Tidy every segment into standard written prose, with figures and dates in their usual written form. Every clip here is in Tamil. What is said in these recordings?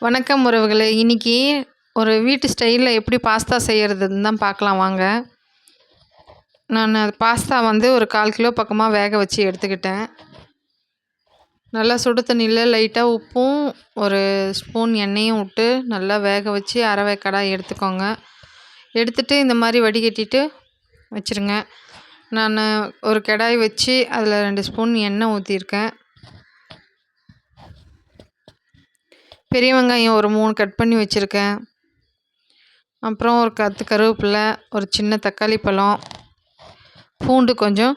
வணக்கம் உறவுகளே! இன்னைக்கு ஒரு வீட்டு ஸ்டைல்ல எப்படி பாஸ்தா செய்யறதுன்னு தான் பார்க்கலாம் வாங்க. அது பாஸ்தா வந்து ஒரு 1/4 கிலோ பக்கமா வேக வச்சு எடுத்துக்கிட்டேன். நல்லா சுடு தண்ணீல லைட்டா உப்பும், ஒரு ஸ்பூன் எண்ணெயும் விட்டு நல்லா வேக வச்சு அரை வேக்காடா எடுத்துக்கோங்க. எடுத்துட்டு இந்த மாரி வடிகட்டிட்டு வச்சுருங்க. நான் ஒரு கடாய் வச்சு அதில் 2 ஸ்பூன் எண்ணெய் ஊற்றிருக்கேன். பெரிய வெங்காயம் ஒரு 3 கட் பண்ணி வச்சுருக்கேன். அப்புறம் ஒரு 10 கருவேப்பிலை, ஒரு சின்ன தக்காளி பழம், பூண்டு கொஞ்சம்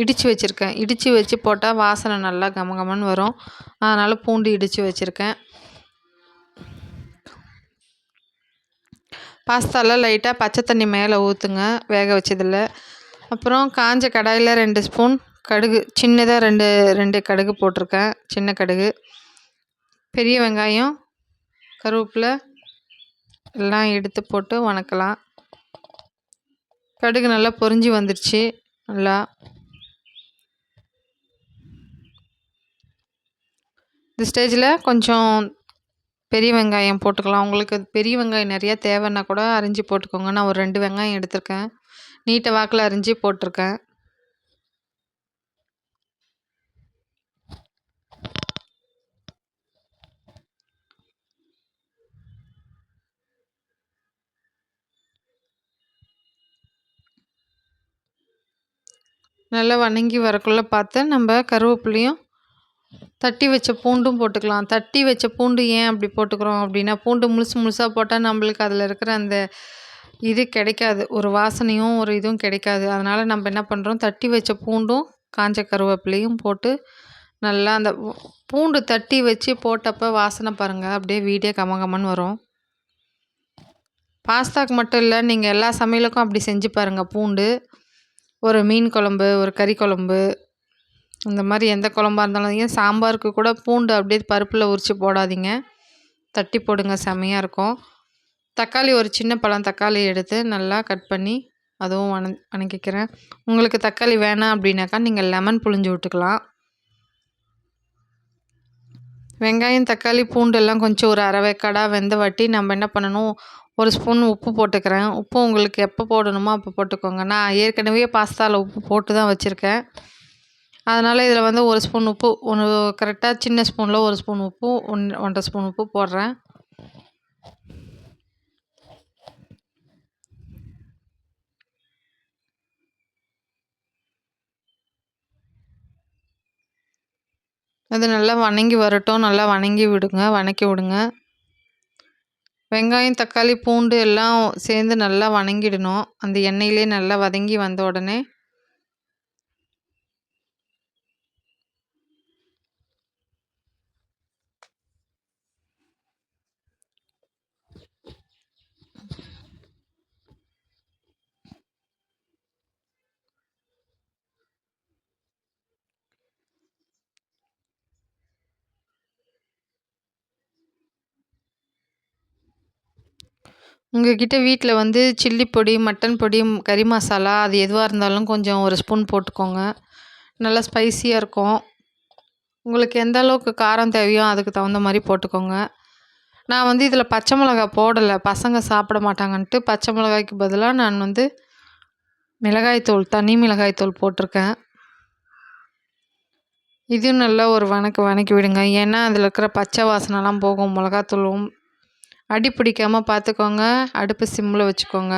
இடித்து வச்சுருக்கேன். இடித்து வச்சு போட்டால் வாசனை நல்லா கமகமன்னு வரும். அதனால் பூண்டு இடித்து வச்சுருக்கேன். பாஸ்தாவில் லைட்டாக பச்சை தண்ணி மேலே ஊற்றுங்க வேக வச்சதில். அப்புறம் காஞ்ச கடாயில் 2 ஸ்பூன் கடுகு, சின்னதாக 2 கடுகு போட்டிருக்கேன், சின்ன கடுகு. பெரிய வெங்காயம், கருவேப்பிலை எல்லாம் எடுத்து போட்டு வணக்கலாம். கடுகு நல்லா பொரிஞ்சு வந்துடுச்சு. நல்லா இந்த ஸ்டேஜில் கொஞ்சம் பெரிய வெங்காயம் போட்டுக்கலாம். உங்களுக்கு பெரிய வெங்காயம் நிறையா தேவைன்னா கூட அரிஞ்சு போட்டுக்கோங்க. நான் ஒரு 2 வெங்காயம் எடுத்திருக்கேன், நீட்ட வாக்கில் அரிஞ்சு போட்டிருக்கேன். நல்லா வணங்கி வரக்குள்ளே பார்த்து நம்ம கருவேப்பிலையும் தட்டி வச்ச பூண்டும் போட்டுக்கலாம். தட்டி வச்ச பூண்டு ஏன் அப்படி போட்டுக்கிறோம் அப்படின்னா, பூண்டு முழுசாக போட்டால் நம்மளுக்கு அதில் இருக்கிற அந்த இது கிடைக்காது, ஒரு வாசனையும் ஒரு இதுவும் கிடைக்காது. அதனால் நம்ம என்ன பண்ணுறோம், தட்டி வச்ச பூண்டும் காஞ்ச கருவேப்பிலையும் போட்டு நல்லா அந்த பூண்டு தட்டி வச்சு போட்டப்போ வாசனை பாருங்கள், அப்படியே வீடே கமகமன்னு வரும். பாஸ்தாக்கு மட்டும் இல்லை, நீங்கள் எல்லா சமையலுக்கும் அப்படி செஞ்சு பாருங்கள். பூண்டு ஒரு மீன் குழம்பு, ஒரு கறி குழம்பு, இந்த மாதிரி எந்த குழம்பா இருந்தாலும், ஏன் சாம்பாருக்கு கூட பூண்டு அப்படியே பருப்பில் உரித்து போடாதீங்க, தட்டி போடுங்க, செம்மையாக இருக்கும். தக்காளி ஒரு சின்ன பழம் தக்காளி எடுத்து நல்லா கட் பண்ணி அதுவும் வணக்கிக்கிறேன். உங்களுக்கு தக்காளி வேணாம் அப்படின்னாக்கா நீங்கள் லெமன் புழிஞ்சு விட்டுக்கலாம். வெங்காயம், தக்காளி, பூண்டு எல்லாம் கொஞ்சம் ஒரு அரை வேக்காடாக வெந்த வாட்டி நம்ம என்ன பண்ணணும், ஒரு ஸ்பூன் உப்பு போட்டுக்கிறேன். உப்பு உங்களுக்கு எப்போ போடணுமோ அப்போ போட்டுக்கோங்க. நான் ஏற்கனவே பாஸ்தாவில் உப்பு போட்டு தான் வச்சுருக்கேன். அதனால் இதில் வந்து ஒரு ஸ்பூன் உப்பு, கரெக்டாக சின்ன ஸ்பூனில் ஒரு ஸ்பூன் உப்பு, 1.5 ஸ்பூன் உப்பு போடுறேன். அது நல்லா வணங்கி வரட்டும், நல்லா வணக்கி விடுங்க. வெங்காயம், தக்காளி, பூண்டு எல்லாம் சேர்ந்து நல்லா வணங்கிடணும். அந்த எண்ணெயிலே நல்லா வதங்கி வந்த உடனே உங்கள்கிட்ட வீட்டில் வந்து சில்லி பொடி, மட்டன் பொடி, கறி மசாலா அது எதுவாக இருந்தாலும் கொஞ்சம் ஒரு ஸ்பூன் போட்டுக்கோங்க. நல்லா ஸ்பைஸியாக இருக்கும். உங்களுக்கு எந்த அளவுக்கு காரம் தேவையோ அதுக்கு தகுந்த மாதிரி போட்டுக்கோங்க. நான் வந்து இதில் பச்சை மிளகாய் போடலை, பசங்க சாப்பிட மாட்டாங்கன்ட்டு பச்சை மிளகாய்க்கு பதிலாக நான் வந்து மிளகாய்த்தூள், தனி மிளகாய்த்தூள் போட்டிருக்கேன். இதுவும் நல்லா ஒரு வணக்கி விடுங்க. ஏன்னா அதில் இருக்கிற பச்சை வாசனைலாம் போகும். மிளகாத்தூளும் அடி பிடிக்காமல் பார்த்துக்கோங்க. அடுப்பு சிம்மில் வச்சுக்கோங்க.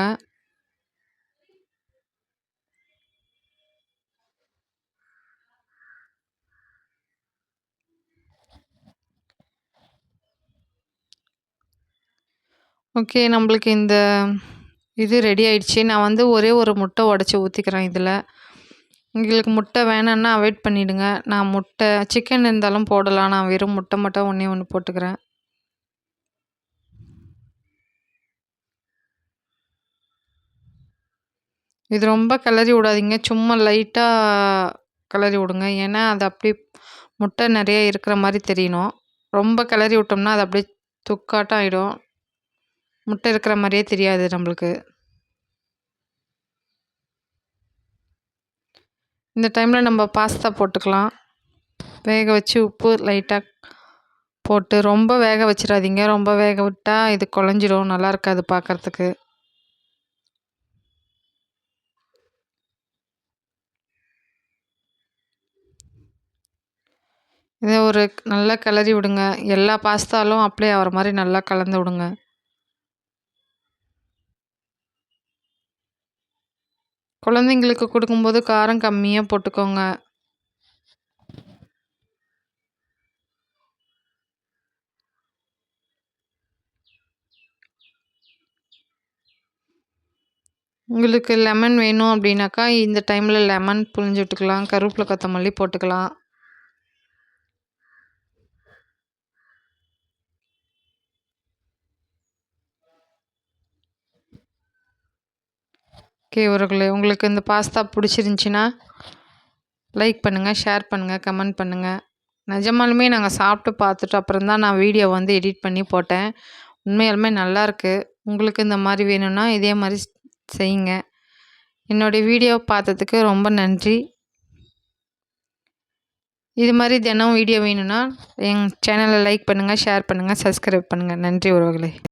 ஓகே, நம்மளுக்கு இந்த இது ரெடி ஆயிடுச்சு. நான் வந்து ஒரே ஒரு முட்டை உடச்சி ஊற்றிக்கிறேன் இதில். உங்களுக்கு முட்டை வேணான்னா அவாய்ட் பண்ணிவிடுங்க. நான் முட்டை, சிக்கன் இருந்தாலும் போடலாம், நான் வெறும் முட்டை மட்டும் ஒன்றே ஒன்று போட்டுக்கிறேன். இது ரொம்ப கிளறி விடாதீங்க, சும்மா லைட்டாக கிளறி விடுங்க. ஏன்னா அது அப்படி முட்டை நிறைய இருக்கிற மாதிரி தெரியணும். ரொம்ப கிளறி விட்டோம்னா அது அப்படியே துக்காட்டம் ஆகிடும், முட்டை இருக்கிற மாதிரியே தெரியாது நம்மளுக்கு. இந்த டைமில் நம்ம பாஸ்தா போட்டுக்கலாம். வேக வச்சு உப்பு லைட்டாக போட்டு ரொம்ப வேக வச்சிடாதீங்க. ரொம்ப வேக விட்டா இது குழஞ்சிடும். நல்லா இருக்காது பார்க்கறதுக்கு. இதை ஒரு நல்லா கிளறி விடுங்க. எல்லா பாஸ்தாலும் அப்ளை ஆகிற மாதிரி நல்லா கலந்து விடுங்க. குழந்தைங்களுக்கு கொடுக்கும்போது காரம் கம்மியாக போட்டுக்கோங்க. உங்களுக்கு லெமன் வேணும் அப்படின்னாக்கா இந்த டைமில் லெமன் புழிஞ்சு விட்டுக்கலாம். கருவேப்பிலை கொத்தமல்லி போட்டுக்கலாம். ஓகே உறவுகளே, உங்களுக்கு இந்த பாஸ்தா பிடிச்சிருந்துச்சின்னா லைக் பண்ணுங்கள், ஷேர் பண்ணுங்கள், கமெண்ட் பண்ணுங்கள். நிஜமாலுமே நாங்கள் சாப்பிட்டு பார்த்துட்டு அப்புறம் தான் நான் வீடியோ வந்து எடிட் பண்ணி போட்டேன். உண்மையாலுமே நல்லாயிருக்கு. உங்களுக்கு இந்த மாதிரி வேணும்னா இதே மாதிரி செய்யுங்க. என்னுடைய வீடியோ பார்த்ததுக்கு ரொம்ப நன்றி. இது மாதிரி தினம் வீடியோ வேணும்னா எங்கள் சேனலை லைக் பண்ணுங்கள், ஷேர் பண்ணுங்கள், சப்ஸ்கிரைப் பண்ணுங்கள். நன்றி உறவுகளே.